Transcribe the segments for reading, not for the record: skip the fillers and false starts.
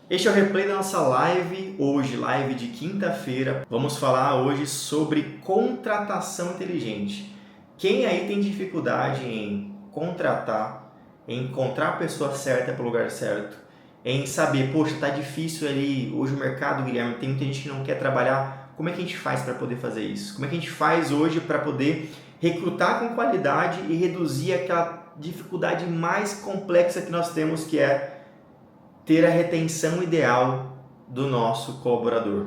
Este é o replay da nossa live, hoje, live de quinta-feira. Vamos falar hoje sobre contratação inteligente. Quem aí tem dificuldade em contratar, em encontrar a pessoa certa para o lugar certo, em saber, poxa, tá difícil ali, hoje o mercado, Guilherme, tem muita gente que não quer trabalhar, como é que a gente faz para poder fazer isso? Como é que a gente faz hoje para poder recrutar com qualidade e reduzir aquela dificuldade mais complexa que nós temos, que é ter a retenção ideal do nosso colaborador?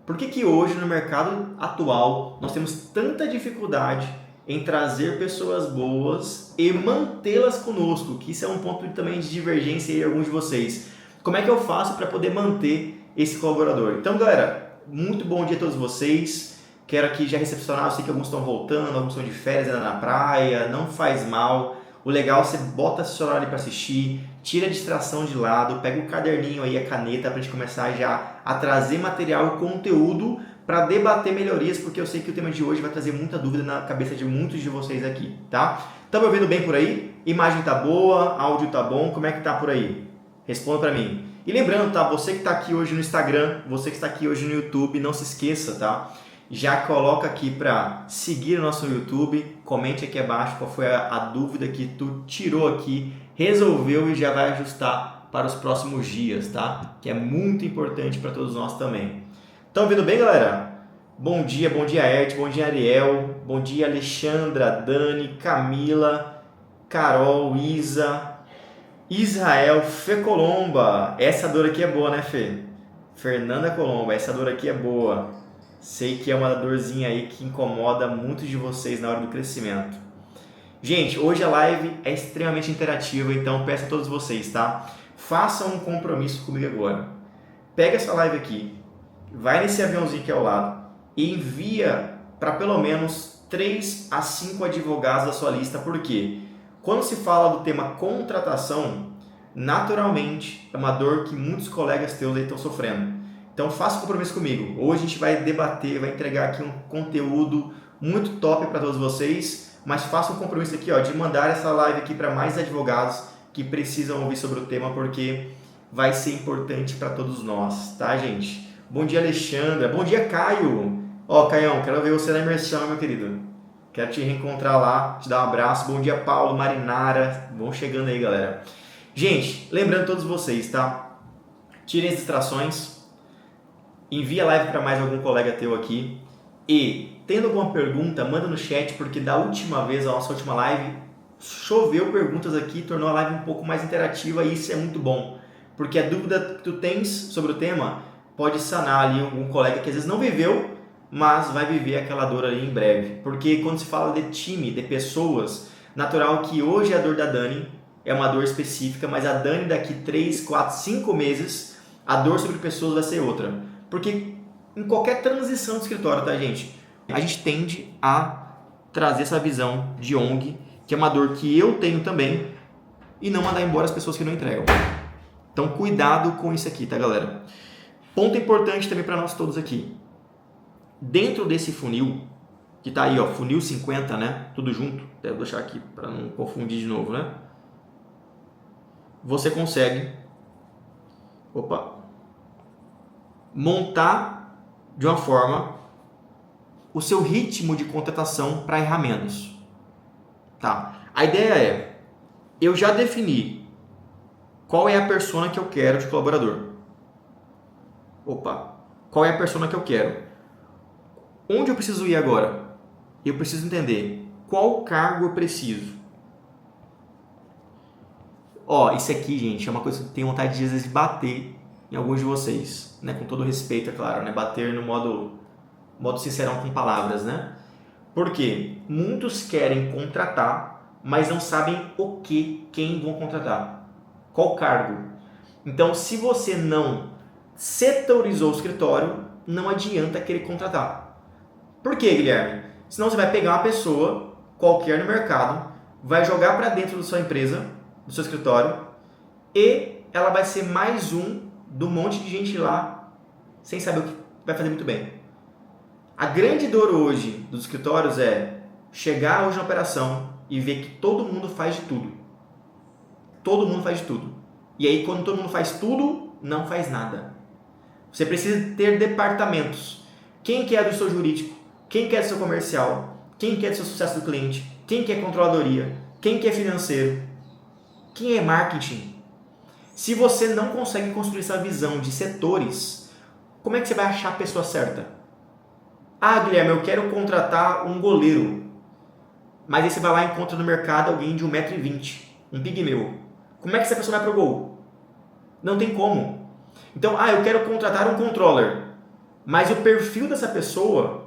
Por que hoje no mercado atual nós temos tanta dificuldade em trazer pessoas boas e mantê-las conosco? Que isso é um ponto também de divergência em alguns de vocês. Como é que eu faço para poder manter esse colaborador? Então, galera, muito bom dia a todos vocês. Quero aqui já recepcionar, eu sei que alguns estão voltando, alguns estão de férias ainda na praia, não faz mal. O legal é você bota o celular ali para assistir, tira a distração de lado, pega o caderninho aí, a caneta, para a gente começar já a trazer material e conteúdo para debater melhorias, porque eu sei que o tema de hoje vai trazer muita dúvida na cabeça de muitos de vocês aqui, tá? Estão me ouvindo bem por aí? Imagem tá boa, áudio tá bom, como é que tá por aí? Responda para mim. E lembrando, tá? Você que está aqui hoje no Instagram, você que está aqui hoje no YouTube, não se esqueça, tá? Já coloca aqui para seguir o nosso YouTube, comente aqui abaixo qual foi a dúvida que tu tirou aqui, resolveu e já vai ajustar para os próximos dias, tá? Que é muito importante para todos nós também. Estão ouvindo bem, galera? Bom dia Ed, bom dia Ariel, bom dia Alexandra, Dani, Camila, Carol, Isa, Israel, Fê Colomba. Essa dor aqui é boa, né, Fê? Fernanda Colomba, essa dor aqui é boa. Sei que é uma dorzinha aí que incomoda muitos de vocês na hora do crescimento. Gente, hoje a live é extremamente interativa, então peço a todos vocês, tá? Façam um compromisso comigo agora. Pega essa live aqui, vai nesse aviãozinho aqui ao lado e envia para pelo menos 3 a 5 advogados da sua lista. Por quê? Quando se fala do tema contratação, naturalmente é uma dor que muitos colegas teus aí estão sofrendo. Então faça um compromisso comigo. Hoje a gente vai debater, vai entregar aqui um conteúdo muito top para todos vocês, mas faça um compromisso aqui, ó, de mandar essa live aqui para mais advogados que precisam ouvir sobre o tema, porque vai ser importante para todos nós, tá, gente? Bom dia, Alexandra. Bom dia, Caio. Ó, Caião, quero ver você na imersão, meu querido. Quero te reencontrar lá, te dar um abraço. Bom dia, Paulo, Marinara. Vão chegando aí, galera. Gente, lembrando todos vocês, tá? Tirem as distrações. Envia a live para mais algum colega teu aqui. E, tendo alguma pergunta, manda no chat, porque da última vez, a nossa última live, choveu perguntas aqui, tornou a live um pouco mais interativa e isso é muito bom. Porque a dúvida que tu tens sobre o tema pode sanar ali algum colega que às vezes não viveu, mas vai viver aquela dor ali em breve. Porque quando se fala de time, de pessoas, natural que hoje a dor da Dani é uma dor específica, mas a Dani daqui 3, 4, 5 meses, a dor sobre pessoas vai ser outra. Porque em qualquer transição de escritório, tá, gente? A gente tende a trazer essa visão de ONG, que é uma dor que eu tenho também, e não mandar embora as pessoas que não entregam. Então, cuidado com isso aqui, tá, galera? Ponto importante também para nós todos aqui. Dentro desse funil, que tá aí, ó, funil 50, né? Tudo junto. Devo deixar aqui para não confundir de novo, né? Você consegue... montar de uma forma o seu ritmo de contratação para errar menos. Tá? A ideia é, eu já defini qual é a persona que eu quero de colaborador. Qual é a persona que eu quero? Onde eu preciso ir agora? Eu preciso entender qual cargo eu preciso. Isso aqui, gente, é uma coisa que eu tenho vontade de, às vezes, bater em alguns de vocês, né? Com todo respeito, é claro, né? Bater no modo sincerão com palavras, né? Porque muitos querem contratar, mas não sabem quem vão contratar, qual cargo. Então, se você não setorizou o escritório, não adianta querer contratar. Por quê, Guilherme? Senão você vai pegar uma pessoa qualquer no mercado, vai jogar para dentro da sua empresa, do seu escritório, e ela vai ser mais um do monte de gente lá sem saber o que vai fazer muito bem. A grande dor hoje dos escritórios é chegar hoje na operação e ver que todo mundo faz de tudo. Todo mundo faz de tudo. E aí, quando todo mundo faz tudo, não faz nada. Você precisa ter departamentos. Quem que é do seu jurídico? Quem que é do seu comercial? Quem que é do seu sucesso do cliente? Quem que é controladoria? Quem que é financeiro? Quem é marketing? Se você não consegue construir essa visão de setores, como é que você vai achar a pessoa certa? Ah, Guilherme, eu quero contratar um goleiro. Mas aí você vai lá e encontra no mercado alguém de 1,20 m, um pigmeu. Como é que essa pessoa vai pro gol? Não tem como. Então, eu quero contratar um controller. Mas o perfil dessa pessoa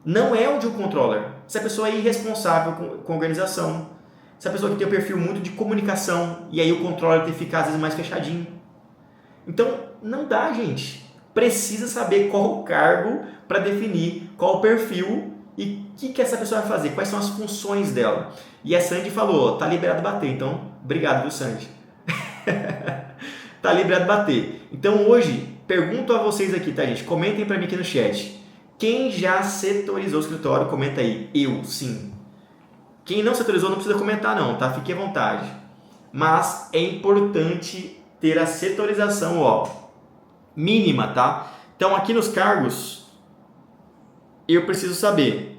não é o de um controller. Essa pessoa é irresponsável com a organização. Essa pessoa que tem um perfil muito de comunicação. E aí o controller tem que ficar às vezes mais fechadinho. Então, não dá, gente. Precisa saber qual o cargo para definir qual o perfil e o que essa pessoa vai fazer, quais são as funções dela. E a Sandy falou, tá liberado bater, então obrigado, viu, Sandy? Tá liberado bater. Então hoje, pergunto a vocês aqui, tá, gente? Comentem para mim aqui no chat. Quem já setorizou o escritório, comenta aí. Eu, sim. Quem não setorizou não precisa comentar não, tá? Fique à vontade. Mas é importante ter a setorização, mínima, tá? Então aqui nos cargos, eu preciso saber.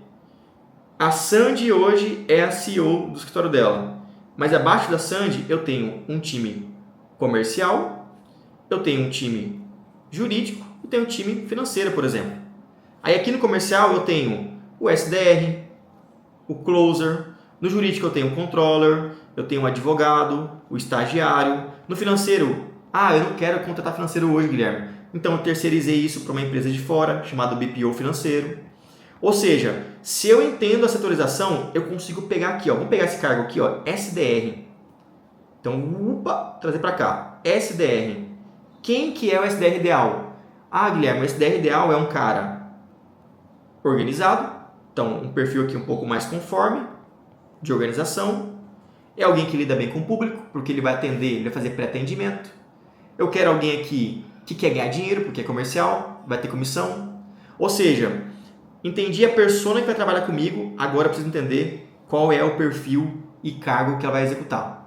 A Sandy hoje é a CEO do escritório dela. Mas abaixo da Sandy eu tenho um time comercial, eu tenho um time jurídico e tenho um time financeiro, por exemplo. Aí aqui no comercial eu tenho o SDR, o closer, no jurídico eu tenho o controller, eu tenho o advogado, o estagiário. No financeiro, eu não quero contratar financeiro hoje, Guilherme. Então eu terceirizei isso para uma empresa de fora, chamada BPO financeiro. Ou seja, se eu entendo a setorização, eu consigo pegar aqui, vamos pegar esse cargo aqui, SDR. Então, trazer para cá, SDR. Quem que é o SDR ideal? Guilherme, o SDR ideal é um cara organizado, então um perfil aqui um pouco mais conforme, de organização. É alguém que lida bem com o público, porque ele vai atender, ele vai fazer pré-atendimento. Eu quero alguém aqui que quer ganhar dinheiro, porque é comercial, vai ter comissão. Ou seja, entendi a persona que vai trabalhar comigo, agora eu preciso entender qual é o perfil e cargo que ela vai executar.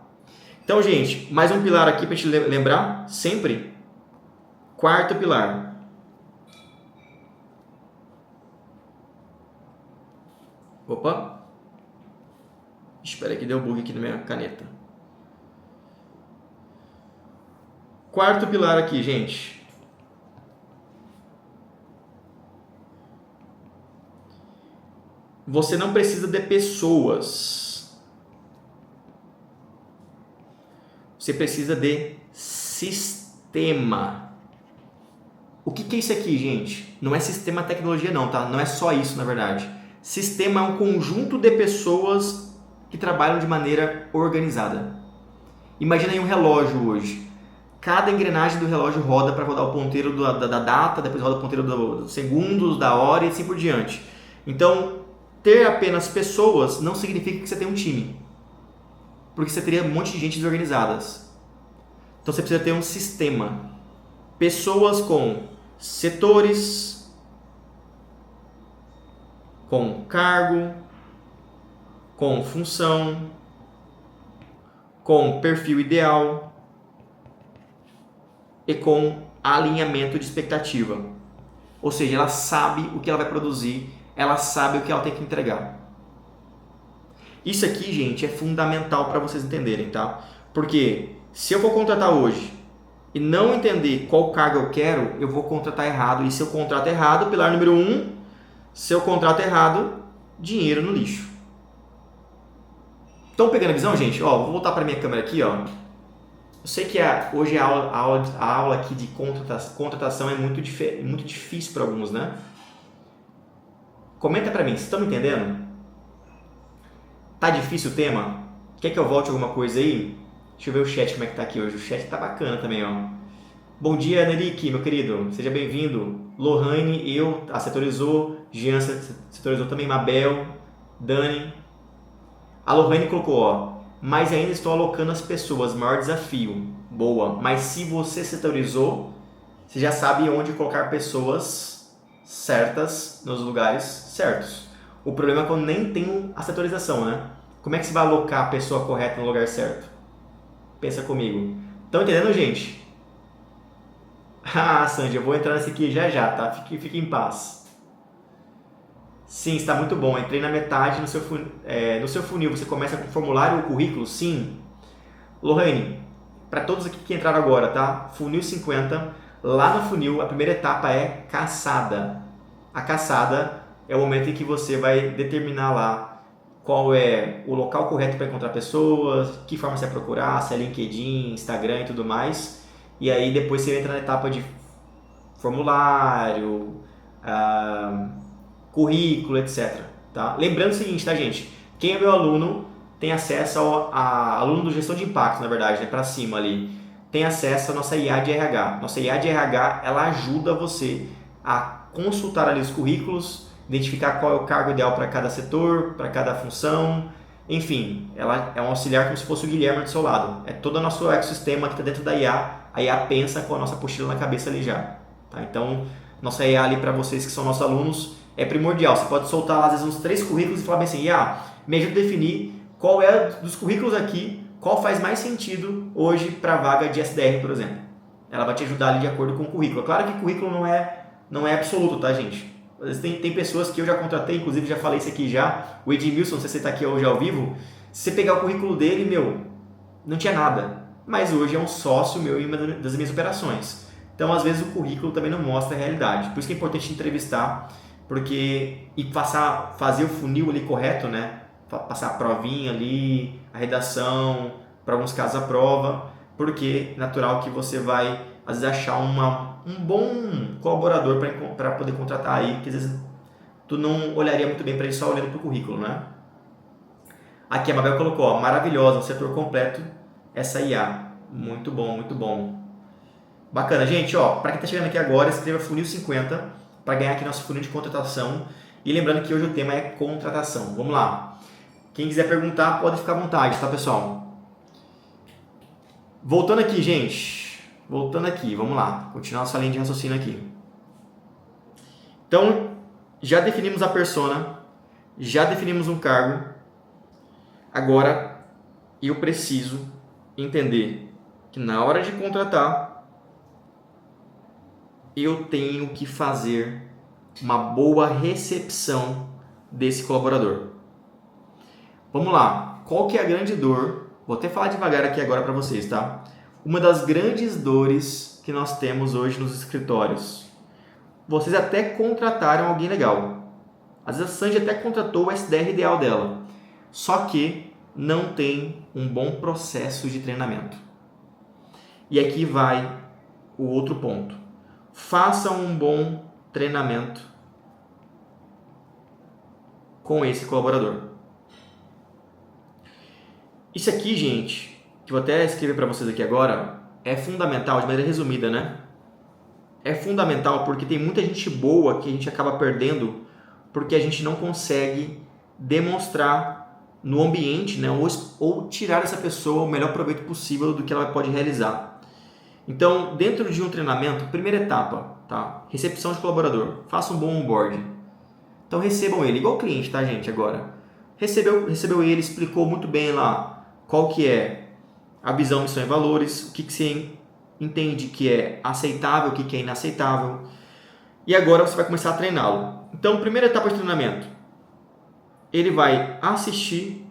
Então, gente, mais um pilar aqui para a gente lembrar sempre. Quarto pilar. Opa. Espera aí que deu bug aqui na minha caneta. Quarto pilar aqui, gente. Você não precisa de pessoas. Você precisa de sistema. O que é isso aqui, gente? Não é sistema tecnologia não, tá? Não é só isso, na verdade. Sistema é um conjunto de pessoas que trabalham de maneira organizada. Imagina aí um relógio hoje. Cada engrenagem do relógio roda para rodar o ponteiro da data, depois roda o ponteiro dos segundos, da hora e assim por diante. Então, ter apenas pessoas não significa que você tem um time. Porque você teria um monte de gente desorganizadas. Então você precisa ter um sistema. Pessoas com setores, com cargo, com função, com perfil ideal e com alinhamento de expectativa. Ou seja, ela sabe o que ela vai produzir, ela sabe o que ela tem que entregar. Isso aqui, gente, é fundamental para vocês entenderem, tá? Porque se eu for contratar hoje e não entender qual cargo eu quero, eu vou contratar errado. E se eu contrato errado, pilar número 1, se eu contrato errado, dinheiro no lixo. Estão pegando a visão, gente? Vou voltar para minha câmera aqui, Eu sei que hoje a aula aqui de contratação é muito difícil para alguns, né? Comenta para mim, vocês estão me entendendo? Tá difícil o tema? Quer que eu volte alguma coisa aí? Deixa eu ver o chat como é que tá aqui hoje. O chat tá bacana também, Bom dia, Nerique, meu querido. Seja bem-vindo. Lohane, setorizou. Jean setorizou também. Mabel, Dani. A Lohane colocou, mas ainda estou alocando as pessoas. Maior desafio. Boa. Mas se você setorizou, você já sabe onde colocar pessoas certas nos lugares certos. O problema é quando nem tem a setorização, né? Como é que você vai alocar a pessoa correta no lugar certo? Pensa comigo. Estão entendendo, gente? Ah, Sandy, eu vou entrar nesse aqui já já, tá? Fique em paz. Sim, está muito bom. Entrei na metade no seu funil. Você começa com formulário ou currículo? Sim. Lohane, para todos aqui que entraram agora, tá? Funil 50. Lá no funil, a primeira etapa é caçada. A caçada é o momento em que você vai determinar lá qual é o local correto para encontrar pessoas, que forma você vai procurar, se é LinkedIn, Instagram e tudo mais. E aí depois você entra na etapa de formulário, ah, currículo, etc. Tá? Lembrando o seguinte, tá, gente? Quem é meu aluno tem acesso aluno do gestão de impacto, na verdade, né, para cima ali, tem acesso à nossa IA de RH. Nossa IA de RH, ela ajuda você a consultar ali os currículos, identificar qual é o cargo ideal para cada setor, para cada função, enfim, ela é um auxiliar como se fosse o Guilherme do seu lado. É todo o nosso ecossistema que está dentro da IA, a IA pensa com a nossa apostila na cabeça ali já. Tá? Então, nossa IA ali para vocês que são nossos alunos é primordial. Você pode soltar lá, às vezes, uns 3 currículos e falar bem assim, IA, me ajuda a definir qual é dos currículos aqui, qual faz mais sentido hoje para a vaga de SDR, por exemplo. Ela vai te ajudar ali de acordo com o currículo. Claro que currículo não é absoluto, tá, gente? Às vezes tem pessoas que eu já contratei, inclusive já falei isso aqui já, o Edmilson, não sei se você está aqui hoje ao vivo, se você pegar o currículo dele, não tinha nada. Mas hoje é um sócio meu em uma das minhas operações. Então, às vezes, o currículo também não mostra a realidade. Por isso que é importante entrevistar, e fazer o funil ali correto, né? Passar a provinha ali, a redação, para alguns casos a prova, porque é natural que você vai, às vezes, achar um bom colaborador para poder contratar aí, que às vezes tu não olharia muito bem para ele só olhando para o currículo, né? Aqui a Mabel colocou, ó, maravilhosa, um setor completo, essa IA. Muito bom, muito bom. Bacana, gente, ó, para quem está chegando aqui agora, escreva Funil 50 para ganhar aqui nosso funil de contratação. E lembrando que hoje o tema é contratação. Vamos lá. Quem quiser perguntar, pode ficar à vontade, tá, pessoal? Voltando aqui, gente. Voltando aqui, vamos lá. Continuar nossa linha de raciocínio aqui. Então, já definimos a persona, já definimos um cargo. Agora, eu preciso entender que na hora de contratar, eu tenho que fazer uma boa recepção desse colaborador. Vamos lá. Qual que é a grande dor? Vou até falar devagar aqui agora para vocês, tá? Uma das grandes dores que nós temos hoje nos escritórios. Vocês até contrataram alguém legal. Às vezes a Sandy até contratou o SDR ideal dela. Só que não tem um bom processo de treinamento. E aqui vai o outro ponto. Faça um bom treinamento com esse colaborador. Isso aqui, gente, que eu vou até escrever para vocês aqui agora, é fundamental, de maneira resumida, né? É fundamental porque tem muita gente boa que a gente acaba perdendo porque a gente não consegue demonstrar no ambiente, né? Ou tirar dessa pessoa o melhor proveito possível do que ela pode realizar. Então, dentro de um treinamento, primeira etapa, tá? Recepção de colaborador. Faça um bom onboarding. Então, recebam ele, igual o cliente, tá, gente, agora. Recebeu ele, explicou muito bem lá qual que é a visão, missão e valores, o que você entende que é aceitável, o que é inaceitável. E agora você vai começar a treiná-lo. Então, primeira etapa de treinamento. Ele vai assistir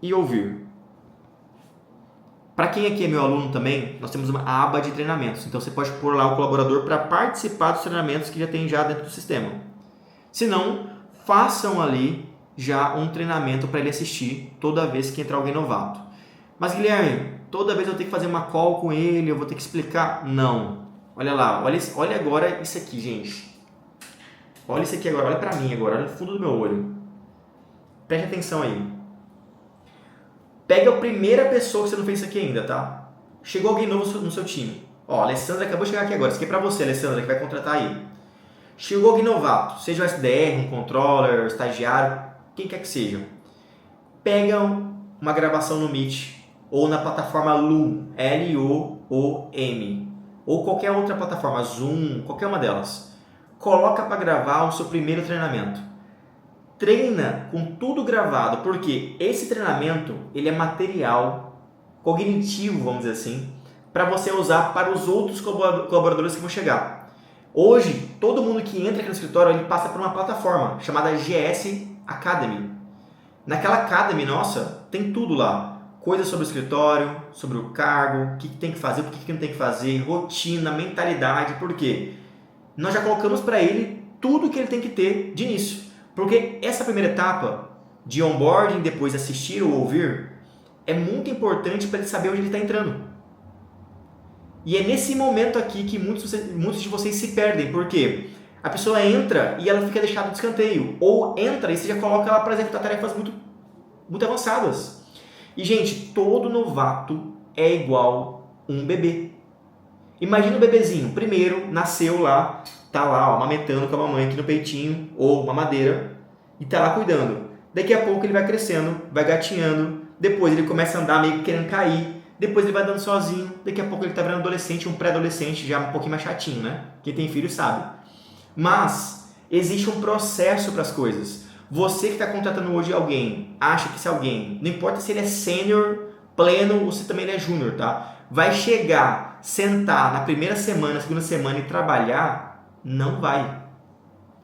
e ouvir. Para quem aqui é meu aluno também, nós temos uma aba de treinamentos. Então, você pode pôr lá o colaborador para participar dos treinamentos que já tem já dentro do sistema. Se não, façam ali já um treinamento para ele assistir toda vez que entrar alguém novato. Mas, Guilherme, toda vez eu tenho que fazer uma call com ele, eu vou ter que explicar? Não. Olha lá, olha agora isso aqui, gente. Olha isso aqui agora, olha para mim agora, olha no fundo do meu olho. Preste atenção aí. Pega a primeira pessoa que você não fez isso aqui ainda, tá? Chegou alguém novo no seu time. Ó, a Alessandra acabou de chegar aqui agora. Isso aqui é pra você, Alessandra, que vai contratar aí. Chegou alguém novato, seja um SDR, um controller, um estagiário, quem quer que seja. Pega uma gravação no Meet ou na plataforma Loom, L-O-O-M, ou qualquer outra plataforma, Zoom, qualquer uma delas. Coloca para gravar o seu primeiro treinamento. Treina com tudo gravado, porque esse treinamento ele é material cognitivo, vamos dizer assim, para você usar para os outros colaboradores que vão chegar. Hoje, todo mundo que entra aqui no escritório, ele passa por uma plataforma chamada GS Academy. Naquela Academy nossa, tem tudo lá. Coisas sobre o escritório, sobre o cargo, o que tem que fazer, o que não tem que fazer, rotina, mentalidade, por quê? Nós já colocamos para ele tudo que ele tem que ter de início. Porque essa primeira etapa de onboarding, depois assistir ou ouvir, é muito importante para ele saber onde ele está entrando. E é nesse momento aqui que muitos de vocês se perdem. Por quê? A pessoa entra e ela fica deixada de escanteio. Ou entra e você já coloca ela para executar tarefas muito avançadas. E, gente, todo novato é igual um bebê. Imagina um bebezinho. Primeiro, nasceu lá, tá lá, ó, amamentando com a mamãe aqui no peitinho, ou mamadeira, e tá lá cuidando. Daqui a pouco ele vai crescendo, vai gatinhando, depois ele começa a andar meio que querendo cair, depois ele vai andando sozinho, daqui a pouco ele tá virando adolescente, um pré-adolescente, já um pouquinho mais chatinho, né? Quem tem filho sabe. Mas existe um processo para as coisas. Você que está contratando hoje alguém, acha que esse alguém, não importa se ele é sênior, pleno ou se também ele é júnior, tá? Vai chegar, sentar na primeira semana, segunda semana e trabalhar? Não vai.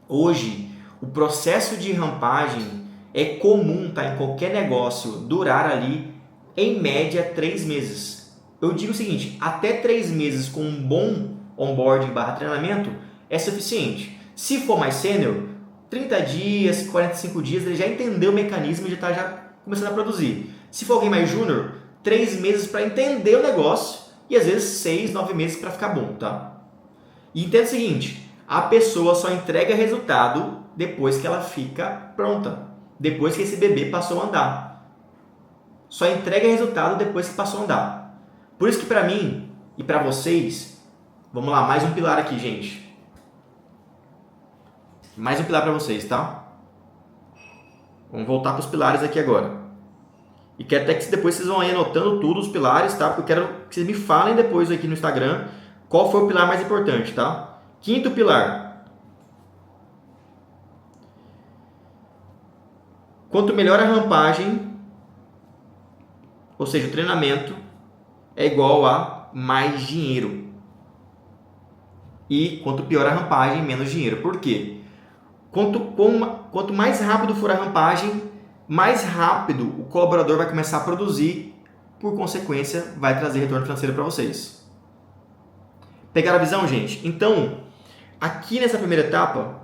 Hoje, o processo de rampagem é comum, tá? Em qualquer negócio, durar ali, em média, 3 meses. Eu digo o seguinte, até 3 meses com um bom onboarding / treinamento é suficiente. Se for mais sênior, 30 dias, 45 dias, ele já entendeu o mecanismo e já está começando a produzir. Se for alguém mais júnior, 3 meses para entender o negócio e às vezes 6, 9 meses para ficar bom, tá? E entenda o seguinte, a pessoa só entrega resultado depois que ela fica pronta, depois que esse bebê passou a andar. Só entrega resultado depois que passou a andar. Por isso que para mim e para vocês, vamos lá, mais um pilar aqui, gente. Mais um pilar para vocês, tá? Vamos voltar para os pilares aqui agora. E quero até que depois vocês vão aí anotando tudo, os pilares, tá? Porque eu quero que vocês me falem depois aqui no Instagram qual foi o pilar mais importante, tá? Quinto pilar. Quanto melhor a rampagem, ou seja, o treinamento, é igual a mais dinheiro. E quanto pior a rampagem, menos dinheiro. Por quê? Quanto mais rápido for a rampagem, mais rápido o colaborador vai começar a produzir, por consequência, vai trazer retorno financeiro para vocês. Pegaram a visão, gente? Então, aqui nessa primeira etapa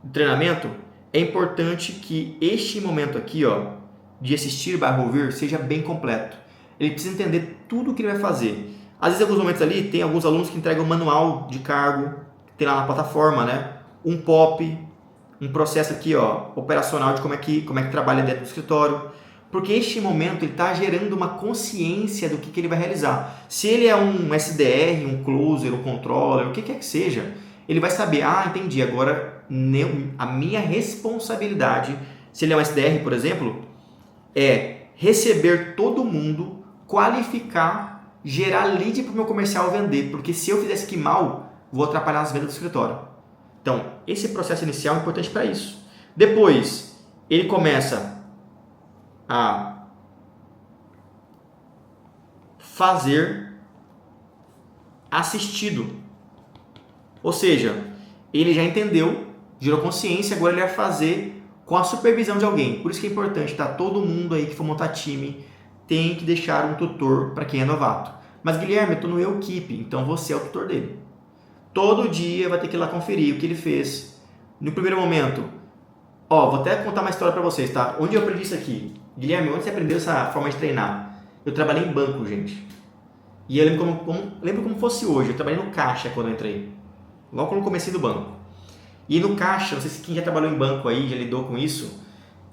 do treinamento, é importante que este momento aqui, ó, de assistir / ouvir, seja bem completo. Ele precisa entender tudo o que ele vai fazer. Às vezes, em alguns momentos ali, tem alguns alunos que entregam um manual de cargo, tem lá na plataforma, né? Um POP, um processo aqui, ó, operacional de como é que trabalha dentro do escritório. Porque este momento ele está gerando uma consciência do que ele vai realizar. Se ele é um SDR, um closer, um controller, o que quer que seja, ele vai saber, entendi, agora a minha responsabilidade, se ele é um SDR, por exemplo, é receber todo mundo, qualificar, gerar lead para o meu comercial vender, porque se eu fizesse aqui mal, vou atrapalhar as vendas do escritório. Então, esse processo inicial é importante para isso. Depois, ele começa a fazer assistido. Ou seja, ele já entendeu, gerou consciência, agora ele vai fazer com a supervisão de alguém. Por isso que é importante, tá? Todo mundo aí que for montar time tem que deixar um tutor para quem é novato. Mas Guilherme, eu estou no equipe, então você é o tutor dele. Todo dia vai ter que ir lá conferir o que ele fez. No primeiro momento, vou até contar uma história para vocês, tá? Onde eu aprendi isso aqui? Guilherme, onde você aprendeu essa forma de treinar? Eu trabalhei em banco, gente. E eu lembro como fosse hoje. Eu trabalhei no caixa quando eu entrei. Logo no comecinho do banco. E no caixa, não sei se quem já trabalhou em banco aí, já lidou com isso,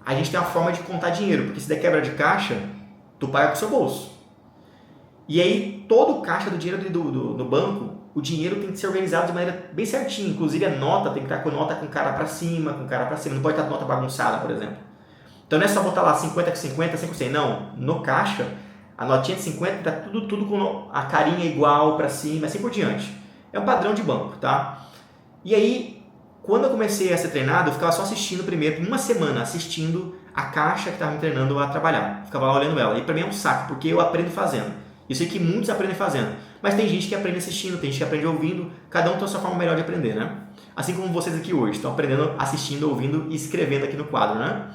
a gente tem uma forma de contar dinheiro. Porque se der quebra de caixa, tu paga com o seu bolso. E aí, todo o caixa do dinheiro do banco, o dinheiro tem que ser organizado de maneira bem certinha. Inclusive, a nota tem que estar com nota com cara para cima, com cara para cima. Não pode estar nota bagunçada, por exemplo. Então, não é só botar lá 50 com 50, 100 com 100. Não. No caixa, a notinha de 50 está tudo com a carinha igual para cima, assim por diante. É um padrão de banco, tá? E aí, quando eu comecei a ser treinado, eu ficava só assistindo primeiro, por uma semana, assistindo a caixa que estava me treinando a trabalhar. Ficava lá olhando ela. E para mim é um saco, porque eu aprendo fazendo. Eu sei que muitos aprendem fazendo, mas tem gente que aprende assistindo, tem gente que aprende ouvindo, cada um tem a sua forma melhor de aprender, né? Assim como vocês aqui hoje, estão aprendendo assistindo, ouvindo e escrevendo aqui no quadro, né?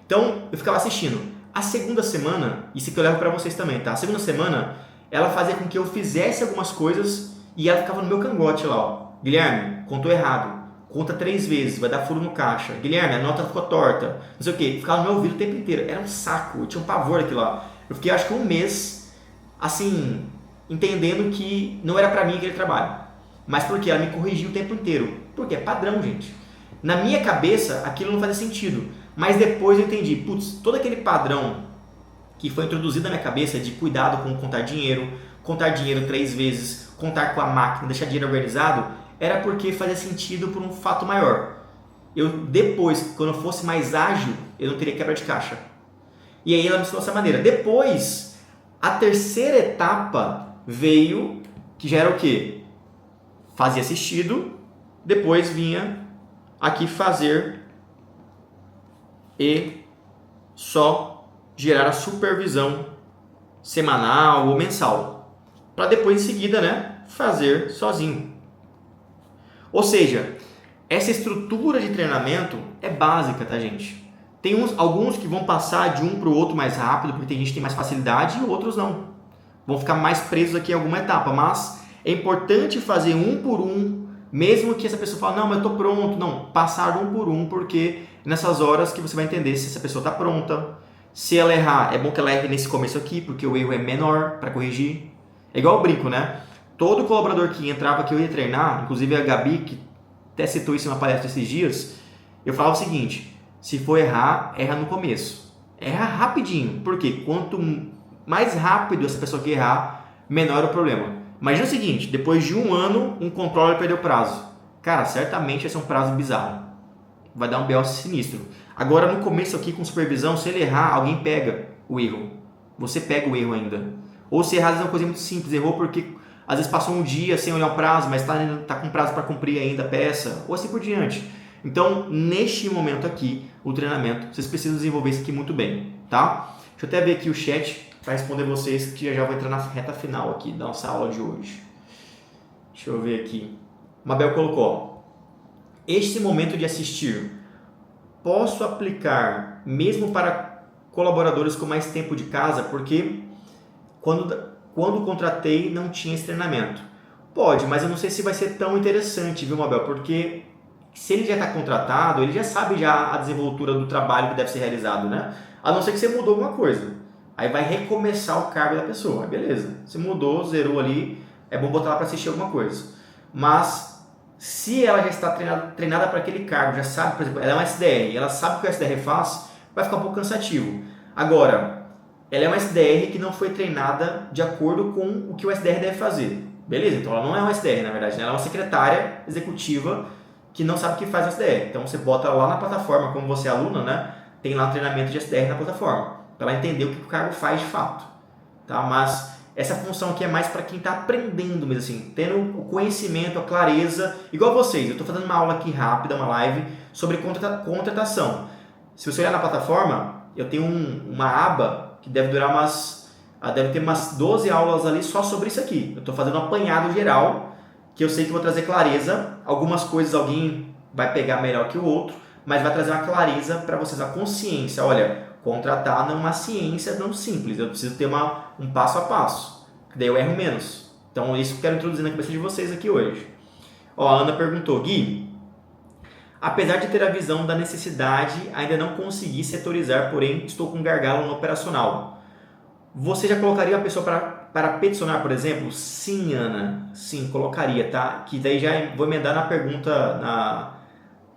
Então, eu ficava assistindo. A segunda semana, isso que eu levo para vocês também, tá? A segunda semana, ela fazia com que eu fizesse algumas coisas e ela ficava no meu cangote lá, ó. Guilherme, contou errado. Conta 3 vezes, vai dar furo no caixa. Guilherme, a nota ficou torta. Não sei o que. Ficava no meu ouvido o tempo inteiro. Era um saco. Eu tinha um pavor daquilo lá. Eu fiquei acho que um mês, assim, entendendo que não era pra mim aquele trabalho. Mas porque ela me corrigia o tempo inteiro. Porque é padrão, gente. Na minha cabeça, aquilo não fazia sentido. Mas depois eu entendi. Putz, todo aquele padrão que foi introduzido na minha cabeça de cuidado com contar dinheiro 3 vezes, contar com a máquina, deixar dinheiro organizado, era porque fazia sentido por um fato maior. Eu depois, quando eu fosse mais ágil, eu não teria quebra de caixa. E aí ela me ensinou dessa maneira. Depois, a terceira etapa veio, que já era o quê? Fazia assistido, depois vinha aqui fazer e só gerar a supervisão semanal ou mensal. Para depois, em seguida, né, fazer sozinho. Ou seja, essa estrutura de treinamento é básica, tá, gente? Tem alguns que vão passar de um para o outro mais rápido, porque tem gente que tem mais facilidade e outros não. Vão ficar mais presos aqui em alguma etapa, mas é importante fazer um por um, mesmo que essa pessoa fale, não, mas eu estou pronto. Não, passar um por um, porque nessas horas que você vai entender se essa pessoa está pronta. Se ela errar, é bom que ela erre nesse começo aqui, porque o erro é menor para corrigir. É igual eu brinco, né? Todo colaborador que entrava que eu ia treinar, inclusive a Gabi, que até citou isso em uma palestra esses dias, eu falava o seguinte, se for errar, erra no começo. Erra rapidinho, porque quanto mais rápido essa pessoa que errar, menor o problema. Imagina o seguinte, depois de 1 ano, um controller perdeu prazo. Cara, certamente vai ser um prazo bizarro. Vai dar um BO sinistro. Agora, no começo aqui, com supervisão, se ele errar, alguém pega o erro. Você pega o erro ainda. Ou se errar, é uma coisa muito simples. Errou porque às vezes passou um dia sem olhar o prazo, mas está com prazo para cumprir ainda a peça, ou assim por diante. Então, neste momento aqui, o treinamento, vocês precisam desenvolver isso aqui muito bem, tá? Deixa eu até ver aqui o chat para responder vocês, que já vou entrar na reta final aqui da nossa aula de hoje. Deixa eu ver aqui. Mabel colocou, este momento de assistir, posso aplicar mesmo para colaboradores com mais tempo de casa, porque quando contratei não tinha esse treinamento. Pode, mas eu não sei se vai ser tão interessante, viu, Mabel? Porque se ele já está contratado, ele já sabe já a desenvoltura do trabalho que deve ser realizado, né? A não ser que você mudou alguma coisa. Aí vai recomeçar o cargo da pessoa. Beleza, você mudou, zerou ali, é bom botar ela para assistir alguma coisa. Mas se ela já está treinada para aquele cargo, já sabe, por exemplo, ela é uma SDR, ela sabe o que o SDR faz, vai ficar um pouco cansativo. Agora, ela é uma SDR que não foi treinada de acordo com o que o SDR deve fazer. Beleza, então ela não é uma SDR, na verdade, né? Ela é uma secretária executiva que não sabe o que faz o SDR. Então você bota ela lá na plataforma, como você é aluna, né? Tem lá um treinamento de SDR na plataforma, para ela entender o que o cargo faz de fato. Tá? Mas essa função aqui é mais para quem está aprendendo mesmo assim, tendo o conhecimento, a clareza, igual vocês. Eu estou fazendo uma aula aqui rápida, uma live, sobre contratação. Se você olhar na plataforma, eu tenho uma aba que deve durar deve ter umas 12 aulas ali só sobre isso aqui. Eu estou fazendo um apanhado geral, que eu sei que vou trazer clareza. Algumas coisas alguém vai pegar melhor que o outro, mas vai trazer uma clareza para vocês, a consciência. Olha, contratar não é uma ciência tão simples, eu preciso ter um passo a passo, daí eu erro menos. Então isso que eu quero introduzir na cabeça de vocês aqui hoje. Ó, a Ana perguntou, Gui, apesar de ter a visão da necessidade, ainda não consegui setorizar, porém estou com gargalo no operacional. Você já colocaria uma pessoa para peticionar, por exemplo? Sim, Ana, sim, colocaria, tá? Que daí já vou emendar na pergunta,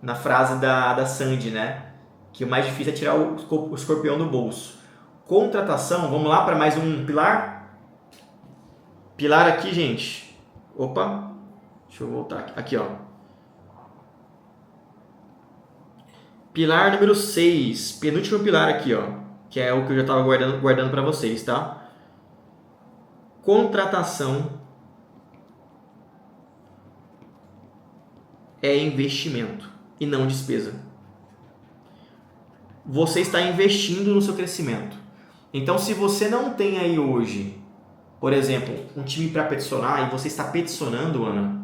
na frase da Sandy, né? Que o mais difícil é tirar o escorpião do bolso. Contratação, vamos lá para mais um pilar? Pilar aqui, gente. Opa, deixa eu voltar aqui. Aqui, ó. Pilar número 6, penúltimo pilar aqui, ó. Que é o que eu já estava guardando para vocês, tá? Contratação é investimento e não despesa. Você está investindo no seu crescimento. Então, se você não tem aí hoje por exemplo, um time para peticionar e você está peticionando, Ana,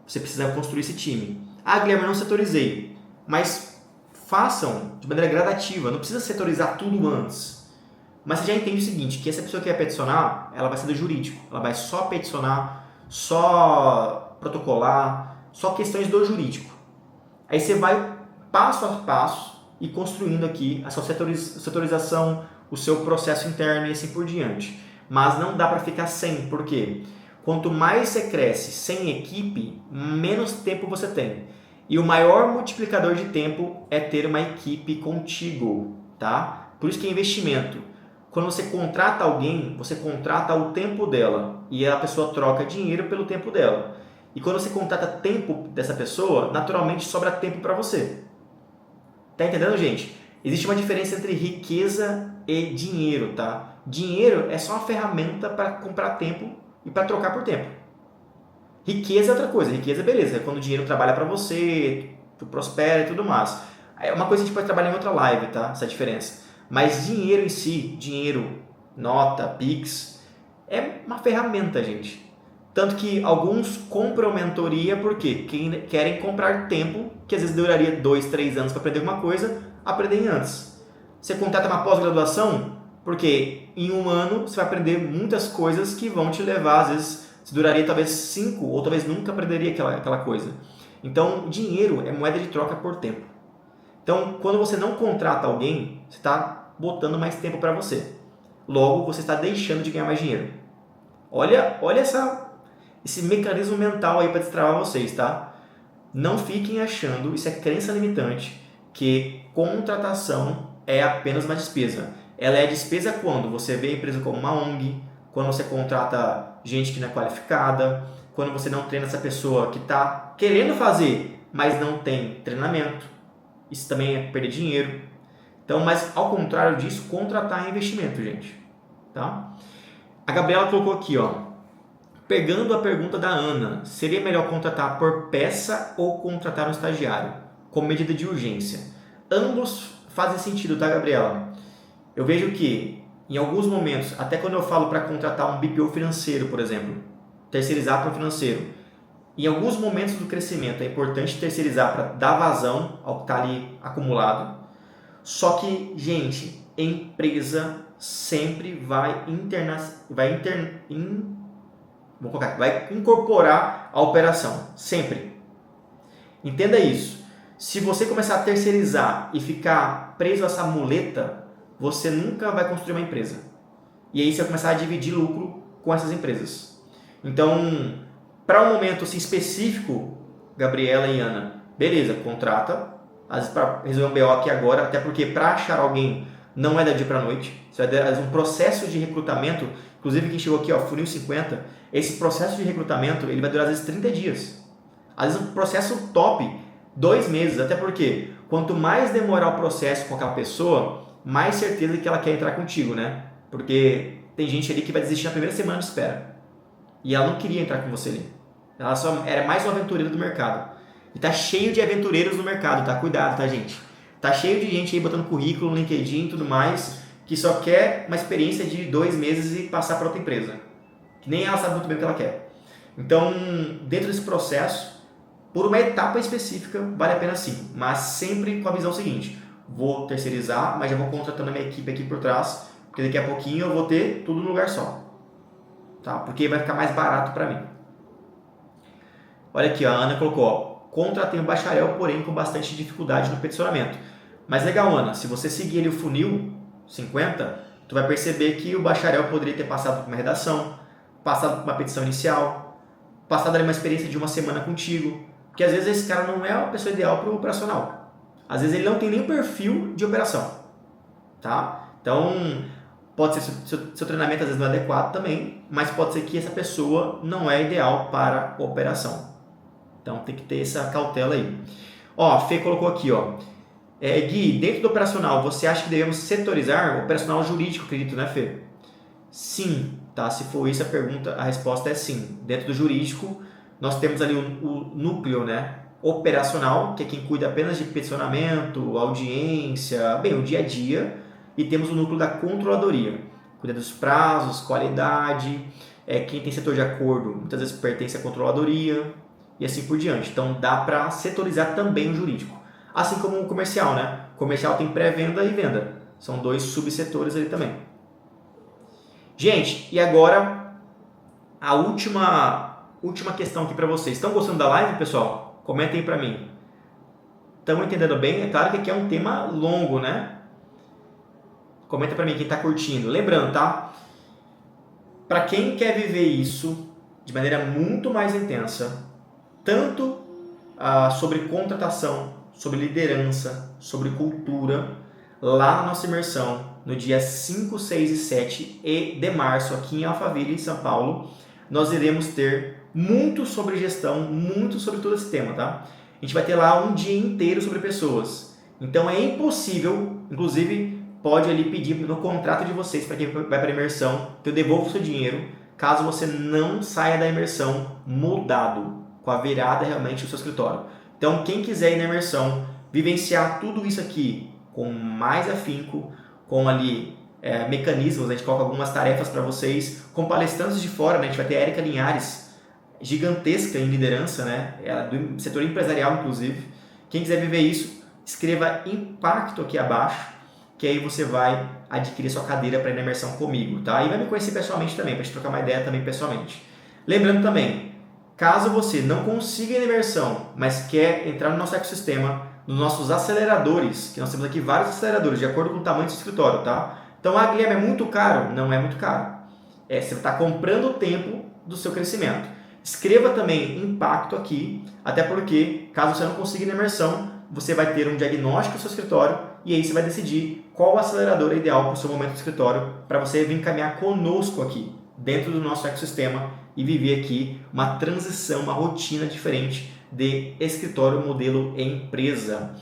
você precisa construir esse time. Ah, Guilherme, eu não setorizei. Mas façam de maneira gradativa, não precisa setorizar tudo antes. Mas você já entende o seguinte, que essa pessoa que vai peticionar, ela vai ser do jurídico. Ela vai só peticionar, só protocolar, só questões do jurídico. Aí você vai passo a passo e construindo aqui a sua setorização, o seu processo interno e assim por diante. Mas não dá para ficar sem, por quê? Quanto mais você cresce sem equipe, menos tempo você tem. E o maior multiplicador de tempo é ter uma equipe contigo, tá? Por isso que é investimento. Quando você contrata alguém, você contrata o tempo dela e a pessoa troca dinheiro pelo tempo dela. E quando você contrata tempo dessa pessoa, naturalmente sobra tempo para você. Tá entendendo, gente? Existe uma diferença entre riqueza e dinheiro, tá? Dinheiro é só uma ferramenta para comprar tempo e para trocar por tempo. Riqueza é outra coisa. Riqueza, beleza, é quando o dinheiro trabalha para você, tu prospera e tudo mais. É uma coisa que a gente pode trabalhar em outra live, tá? Essa diferença. Mas dinheiro em si, dinheiro, nota, Pix, é uma ferramenta, gente. Tanto que alguns compram mentoria porque querem comprar tempo, que às vezes duraria 2, 3 anos para aprender alguma coisa, aprendem antes. Você contrata uma pós-graduação porque em um ano você vai aprender muitas coisas que vão te levar, às vezes, você duraria talvez 5 ou talvez nunca aprenderia aquela coisa. Então, dinheiro é moeda de troca por tempo. Então, quando você não contrata alguém, você está botando mais tempo para você. Logo, você está deixando de ganhar mais dinheiro. Olha esse mecanismo mental aí para destravar vocês, tá? Não fiquem achando, isso é crença limitante, que contratação é apenas uma despesa. Ela é despesa quando você vê a empresa como uma ONG, quando você contrata gente que não é qualificada, quando você não treina essa pessoa que está querendo fazer, mas não tem treinamento. Isso também é perder dinheiro. Então, mas ao contrário disso, contratar é investimento, gente. Tá? A Gabriela colocou aqui, ó. Pegando a pergunta da Ana, seria melhor contratar por peça ou contratar um estagiário, como medida de urgência? Ambos fazem sentido, tá, Gabriela? Eu vejo que, em alguns momentos, até quando eu falo para contratar um BPO financeiro, por exemplo, terceirizar para o financeiro, em alguns momentos do crescimento é importante terceirizar para dar vazão ao que está ali acumulado. Só que, gente, empresa sempre vai incorporar a operação, sempre. Entenda isso. Se você começar a terceirizar e ficar preso a essa muleta, você nunca vai construir uma empresa. E aí você vai começar a dividir lucro com essas empresas. Então, para um momento assim, específico, Gabriela e Ana, beleza, contrata. Às vezes para resolver um BO aqui agora, até porque para achar alguém não é da dia para noite. Isso é um processo de recrutamento. Inclusive quem chegou aqui, ó, Funil 50, esse processo de recrutamento ele vai durar às vezes 30 dias. Às vezes um processo top, 2 meses, até porque quanto mais demorar o processo com aquela pessoa, mais certeza que ela quer entrar contigo, né? Porque tem gente ali que vai desistir na primeira semana de espera. E ela não queria entrar com você ali. Ela só era mais uma aventureira do mercado. E tá cheio de aventureiros no mercado, tá? Cuidado, tá, gente? Tá cheio de gente aí botando currículo, LinkedIn e tudo mais, que só quer uma experiência de 2 meses e passar para outra empresa. Que nem ela sabe muito bem o que ela quer. Então, dentro desse processo, por uma etapa específica, vale a pena sim. Mas sempre com a visão seguinte. Vou terceirizar, mas já vou contratando a minha equipe aqui por trás, porque daqui a pouquinho eu vou ter tudo no lugar só. Tá? Porque vai ficar mais barato para mim. Olha aqui, a Ana colocou, ó, contratei um bacharel, porém com bastante dificuldade no peticionamento. Mas legal, Ana, se você seguir ali o funil 50, tu vai perceber que o bacharel poderia ter passado por uma redação, passado por uma petição inicial, passado ali uma experiência de uma semana contigo, porque às vezes esse cara não é a pessoa ideal para o operacional. Às vezes ele não tem nem perfil de operação. Tá? Então, pode ser seu treinamento às vezes não é adequado também, mas pode ser que essa pessoa não é ideal para a operação. Então tem que ter essa cautela aí. Ó, a Fê colocou aqui, ó. Gui, dentro do operacional, você acha que devemos setorizar o operacional jurídico, acredito, né, Fê? Sim, tá? Se for isso a pergunta, a resposta é sim. Dentro do jurídico, nós temos ali o núcleo, né, operacional, que é quem cuida apenas de peticionamento, audiência, bem, o dia a dia, e temos o núcleo da controladoria. cuida dos prazos, qualidade, quem tem setor de acordo muitas vezes pertence à controladoria e assim por diante. Então dá para setorizar também o jurídico. Assim como o comercial, né? O comercial tem pré-venda e venda. São 2 subsetores ali também. Gente, e agora a última questão aqui para vocês. Estão gostando da live, pessoal? Comentem para mim. Estão entendendo bem? É claro que aqui é um tema longo, né? Comenta para mim quem está curtindo. Lembrando, tá? Para quem quer viver isso de maneira muito mais intensa, tanto sobre contratação, sobre liderança, sobre cultura, lá na nossa imersão, no dia 5, 6 e 7 de março, aqui em Alphaville, em São Paulo, nós iremos ter muito sobre gestão, muito sobre todo esse tema, tá? A gente vai ter lá um dia inteiro sobre pessoas. Então é impossível, inclusive pode ali pedir no contrato de vocês, para quem vai para a imersão, que eu devolva o seu dinheiro, caso você não saia da imersão mudado, com a virada realmente do seu escritório. Então quem quiser ir na imersão, vivenciar tudo isso aqui com mais afinco, com ali mecanismos, a gente coloca algumas tarefas para vocês, com palestrantes de fora, né? A gente vai ter a Érica Linhares, gigantesca em liderança, né? Ela é do setor empresarial, inclusive. Quem quiser viver isso, escreva impacto aqui abaixo, que aí você vai adquirir sua cadeira para ir na imersão comigo, tá? E vai me conhecer pessoalmente também, para a gente trocar uma ideia também pessoalmente. Lembrando também, caso você não consiga ir na imersão, mas quer entrar no nosso ecossistema, nos nossos aceleradores, que nós temos aqui vários aceleradores, de acordo com o tamanho do escritório, tá? Então, Guilherme, é muito caro? Não é muito caro. Você está comprando o tempo do seu crescimento. Escreva também impacto aqui, até porque, caso você não consiga ir na imersão, você vai ter um diagnóstico do seu escritório e aí você vai decidir qual acelerador é ideal para o seu momento do escritório, para você vir caminhar conosco aqui, dentro do nosso ecossistema e viver aqui uma transição, uma rotina diferente de escritório modelo empresa.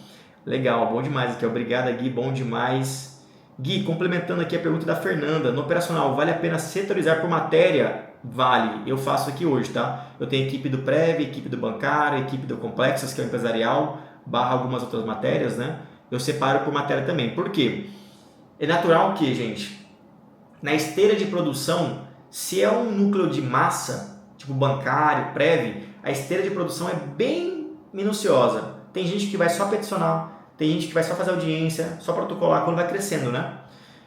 Legal, bom demais aqui. Obrigado, Gui, bom demais. Gui, complementando aqui a pergunta da Fernanda, no operacional, vale a pena setorizar por matéria? Vale, eu faço aqui hoje, tá? Eu tenho equipe do Prev, equipe do bancário, equipe do Complexas, que é o empresarial, barra algumas outras matérias, né? Eu separo por matéria também. Por quê? É natural que, gente, na esteira de produção, se é um núcleo de massa, tipo bancário, Prev, a esteira de produção é bem minuciosa. Tem gente que vai só peticionar, tem gente que vai só fazer audiência, só protocolar quando vai crescendo, né?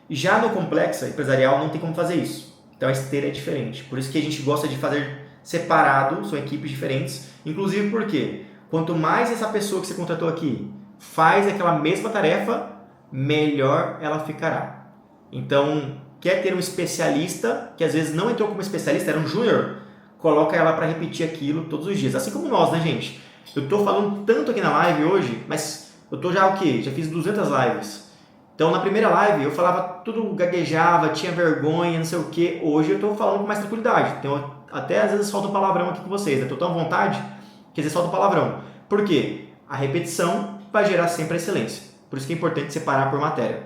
Já no complexo empresarial não tem como fazer isso. Então a esteira é diferente. Por isso que a gente gosta de fazer separado, são equipes diferentes. Inclusive porque quanto mais essa pessoa que você contratou aqui faz aquela mesma tarefa, melhor ela ficará. Então, quer ter um especialista, que às vezes não entrou como especialista, era um júnior, coloca ela para repetir aquilo todos os dias. Assim como nós, né, gente? Eu estou falando tanto aqui na live hoje, mas eu estou já o quê? Já fiz 200 lives. Então, na primeira live, eu falava tudo, gaguejava, tinha vergonha, não sei o quê. Hoje eu estou falando com mais tranquilidade. Então, até às vezes solto um palavrão aqui com vocês. Estou tão à vontade que às vezes solto um palavrão. Por quê? A repetição vai gerar sempre a excelência. Por isso que é importante separar por matéria.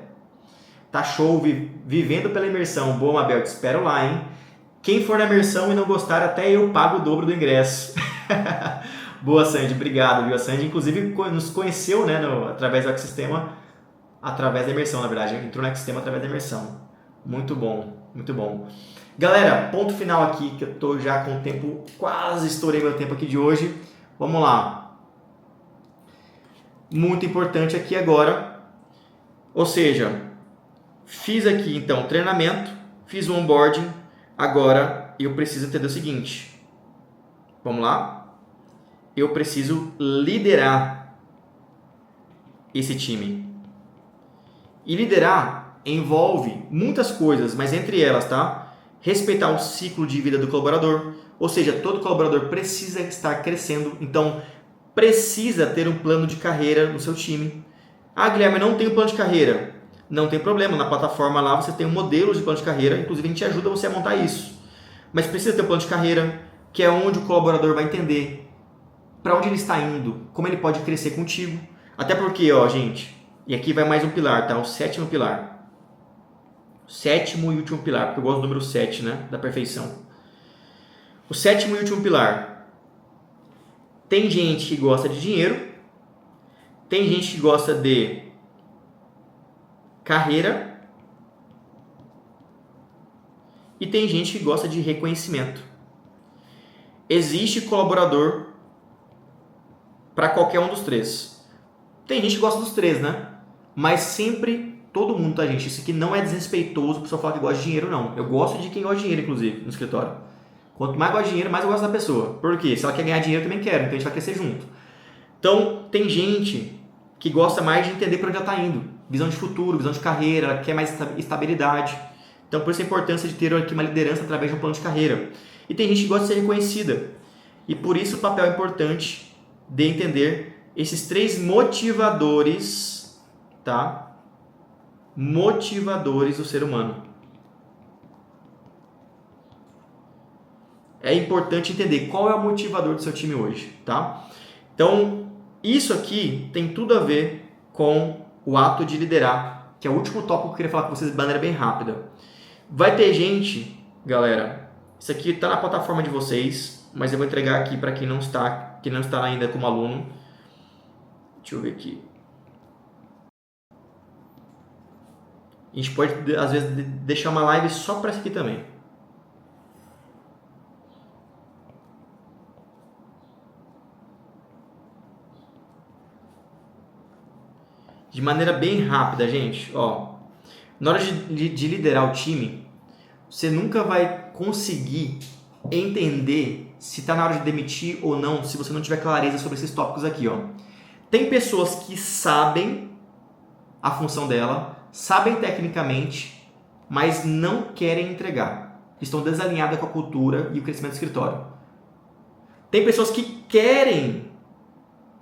Tá show, vivendo pela imersão. Boa, Mabel, te espero lá, hein? Quem for na imersão e não gostar, até eu pago o dobro do ingresso. Boa, Sandy, obrigado, viu? A Sandy, inclusive, nos conheceu, né, através do ecossistema, através da imersão, na verdade. Entrou no ecossistema através da imersão. Muito bom, muito bom. Galera, ponto final aqui, que eu tô já com o tempo, quase estourei meu tempo aqui de hoje. Vamos lá. Muito importante aqui agora, ou seja, fiz aqui então o treinamento, fiz o onboarding, agora eu preciso entender o seguinte, vamos lá, eu preciso liderar esse time, e liderar envolve muitas coisas, mas entre elas, tá? Respeitar o ciclo de vida do colaborador, ou seja, todo colaborador precisa estar crescendo, então precisa ter um plano de carreira no seu time. Ah, Guilherme, eu não tenho plano de carreira. Não tem problema, na plataforma lá você tem um modelo de plano de carreira, inclusive a gente ajuda você a montar isso. Mas precisa ter um plano de carreira, que é onde o colaborador vai entender para onde ele está indo, como ele pode crescer contigo. Até porque, ó, gente, e aqui vai mais um pilar, tá? O 7º pilar. O 7º e último pilar, porque eu gosto do número 7, né? Da perfeição. O 7º e último pilar. Tem gente que gosta de dinheiro, tem gente que gosta de carreira e tem gente que gosta de reconhecimento. Existe colaborador para qualquer um dos três. Tem gente que gosta dos três, né? Mas sempre, todo mundo, tá, gente? Isso aqui não é desrespeitoso, a pessoa falar que gosta de dinheiro, não. Eu gosto de quem gosta de dinheiro, inclusive, no escritório. Quanto mais gosta de dinheiro, mais eu gosto da pessoa. Por quê? Se ela quer ganhar dinheiro, eu também quero, então a gente vai crescer junto. Então, tem gente que gosta mais de entender para onde ela está indo. Visão de futuro, visão de carreira, ela quer mais estabilidade. Então, por isso a importância de ter aqui uma liderança através de um plano de carreira. E tem gente que gosta de ser reconhecida. E por isso o papel importante de entender esses 3 motivadores, tá? Motivadores do ser humano. É importante entender qual é o motivador do seu time hoje, tá? Então, isso aqui tem tudo a ver com o ato de liderar, que é o último tópico que eu queria falar com vocês de maneira bem rápida. Vai ter gente, galera, isso aqui está na plataforma de vocês, mas eu vou entregar aqui para quem não está ainda como aluno. Deixa eu ver aqui. A gente pode, às vezes, deixar uma live só para isso aqui também. De maneira bem rápida, gente. Ó, na hora de liderar o time, você nunca vai conseguir entender se está na hora de demitir ou não, se você não tiver clareza sobre esses tópicos aqui. Ó. Tem pessoas que sabem a função dela, sabem tecnicamente, mas não querem entregar. Estão desalinhadas com a cultura e o crescimento do escritório. Tem pessoas que querem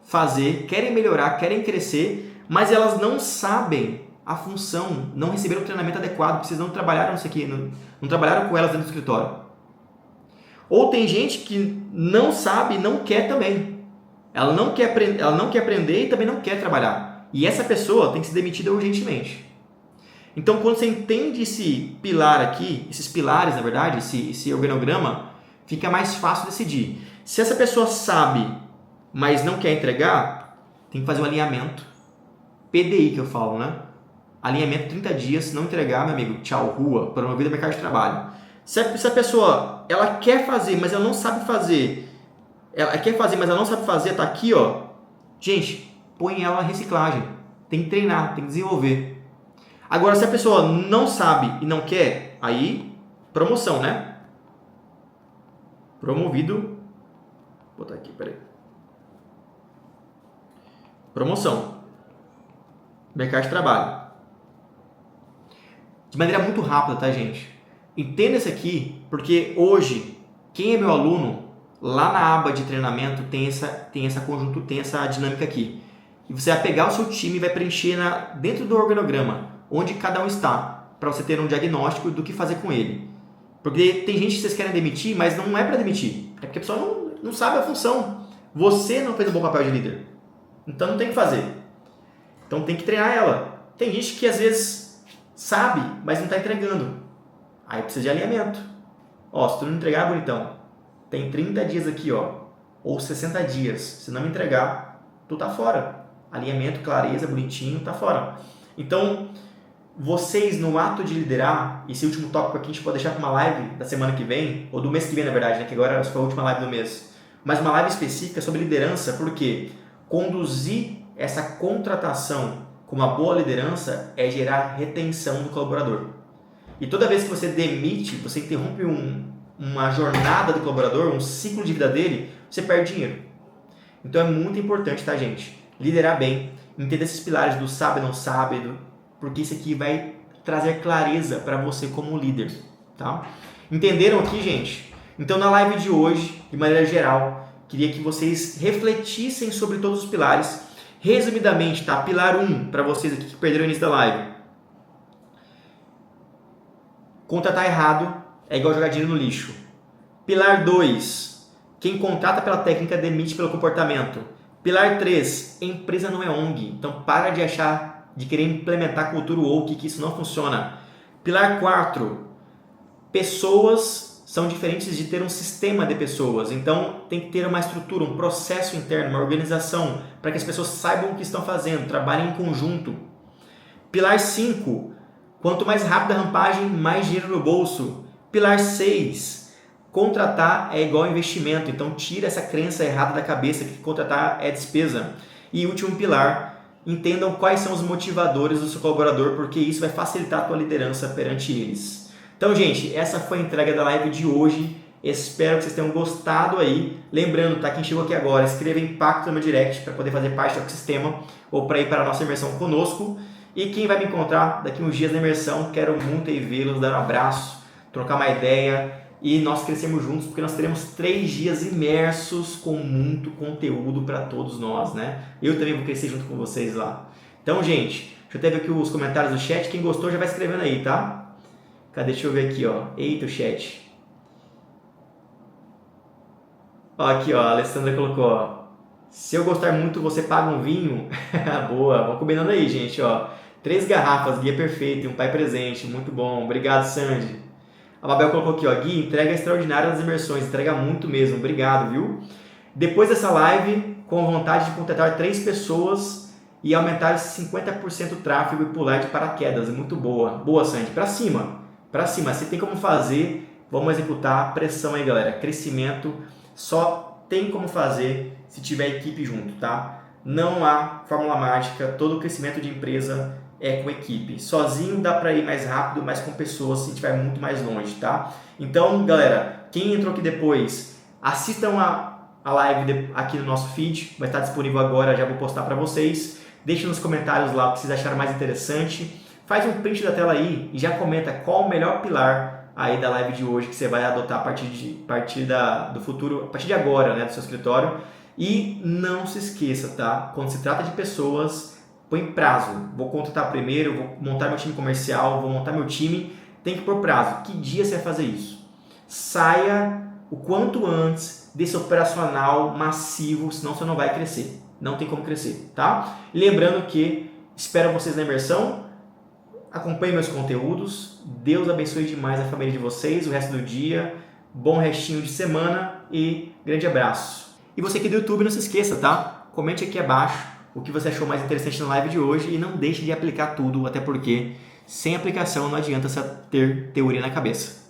fazer, querem melhorar, querem crescer, mas elas não sabem a função, não receberam o treinamento adequado, porque vocês não trabalharam isso aqui, não trabalharam com elas dentro do escritório. Ou tem gente que não sabe e não quer também. Ela não quer aprender e também não quer trabalhar. E essa pessoa tem que ser demitida urgentemente. Então, quando você entende esse pilar aqui, esses pilares, na verdade, esse organograma, fica mais fácil decidir. Se essa pessoa sabe, mas não quer entregar, tem que fazer um alinhamento. PDI que eu falo, né? Alinhamento 30 dias, se não entregar, meu amigo, tchau, rua, promovido ao mercado de trabalho. Se a pessoa, ela quer fazer, mas ela não sabe fazer, tá aqui, ó. Gente, põe ela na reciclagem. Tem que treinar, tem que desenvolver. Agora, se a pessoa não sabe e não quer, aí, promoção, né? Promovido. Vou botar aqui, peraí. Promoção. Mercado de trabalho. De maneira muito rápida, tá, gente? Entenda isso aqui, porque hoje, quem é meu aluno, lá na aba de treinamento tem essa dinâmica aqui. E você vai pegar o seu time e vai preencher dentro do organograma, onde cada um está, para você ter um diagnóstico do que fazer com ele. Porque tem gente que vocês querem demitir, mas não é para demitir. É porque a pessoa não sabe a função. Você não fez um bom papel de líder. Então não tem o que fazer. Então tem que treinar ela. Tem gente que às vezes sabe, mas não está entregando. Aí precisa de alinhamento. Ó, se tu não entregar, bonitão, tem 30 dias aqui, ó, ou 60 dias. Se não me entregar, tu tá fora. Alinhamento, clareza, bonitinho, tá fora. Então, vocês no ato de liderar, esse último tópico aqui a gente pode deixar para uma live da semana que vem, ou do mês que vem, na verdade, né, que agora foi a última live do mês. Mas uma live específica sobre liderança, porque conduzir essa contratação com uma boa liderança é retenção do colaborador. E toda vez que você demite, você interrompe uma jornada do colaborador, um ciclo de vida dele, você perde dinheiro. Então é muito importante, tá, gente? Liderar bem, entender esses pilares do sabe, não sabe, porque isso aqui vai trazer clareza para você como líder, tá? Entenderam aqui, gente? Então na live de hoje, de maneira geral, queria que vocês refletissem sobre todos os pilares. Resumidamente, tá? Pilar 1, para vocês aqui que perderam o início da live. Contratar errado é igual jogar dinheiro no lixo. Pilar 2, quem contrata pela técnica demite pelo comportamento. Pilar 3, empresa não é ONG, então para de querer implementar cultura woke, que isso não funciona. Pilar 4, pessoas são diferentes de ter um sistema de pessoas, então tem que ter uma estrutura, um processo interno, uma organização, para que as pessoas saibam o que estão fazendo, trabalhem em conjunto. Pilar 5, quanto mais rápida a rampagem, mais dinheiro no bolso. Pilar 6, contratar é igual investimento, então tira essa crença errada da cabeça que contratar é despesa. E último pilar, entendam quais são os motivadores do seu colaborador, porque isso vai facilitar a tua liderança perante eles. Então, gente, essa foi a entrega da live de hoje. Espero que vocês tenham gostado aí. Lembrando, tá? Quem chegou aqui agora, escreva Impacto no meu direct para poder fazer parte do ecossistema ou para ir para a nossa imersão conosco. E quem vai me encontrar daqui uns dias na imersão, quero muito aí vê-los, dar um abraço, trocar uma ideia e nós crescemos juntos, porque nós teremos 3 dias imersos com muito conteúdo para todos nós, né? Eu também vou crescer junto com vocês lá. Então, gente, deixa eu até ver aqui os comentários do chat. Quem gostou já vai escrevendo aí, tá? Cadê? Deixa eu ver aqui, ó. Eita, o chat. Ó, aqui, ó, a Alessandra colocou, ó. Se eu gostar muito, você paga um vinho? Boa, vamos combinando aí, gente, ó. 3 garrafas, guia perfeito e um pai presente, muito bom. Obrigado, Sandy. A Babel colocou aqui, ó, Gui, entrega extraordinária nas imersões, entrega muito mesmo, obrigado, viu? Depois dessa live, com vontade de contratar 3 pessoas e aumentar 50% o tráfego e pular de paraquedas, muito boa. Boa, Sandy, pra cima, se tem como fazer, vamos executar, pressão aí, galera, crescimento, só tem como fazer se tiver equipe junto, tá? Não há fórmula mágica, todo crescimento de empresa é com equipe. Sozinho dá para ir mais rápido, mas com pessoas se estiver muito mais longe, tá? Então, galera, quem entrou aqui depois, assistam a live aqui no nosso feed, vai estar disponível agora, já vou postar para vocês. Deixem nos comentários lá o que vocês acharam mais interessante. Faz um print da tela aí e já comenta qual o melhor pilar aí da live de hoje que você vai adotar a partir do futuro, a partir de agora, né, do seu escritório. E não se esqueça, tá? Quando se trata de pessoas, põe prazo. Vou contratar primeiro, vou montar meu time comercial, vou montar meu time. Tem que pôr prazo. Que dia você vai fazer isso? Saia o quanto antes desse operacional massivo, senão você não vai crescer. Não tem como crescer, tá? E lembrando que espero vocês na imersão. Acompanhe meus conteúdos. Deus abençoe demais a família de vocês, o resto do dia. Bom restinho de semana e grande abraço. E você aqui do YouTube, não se esqueça, tá? Comente aqui abaixo o que você achou mais interessante na live de hoje e não deixe de aplicar tudo, até porque sem aplicação não adianta você ter teoria na cabeça.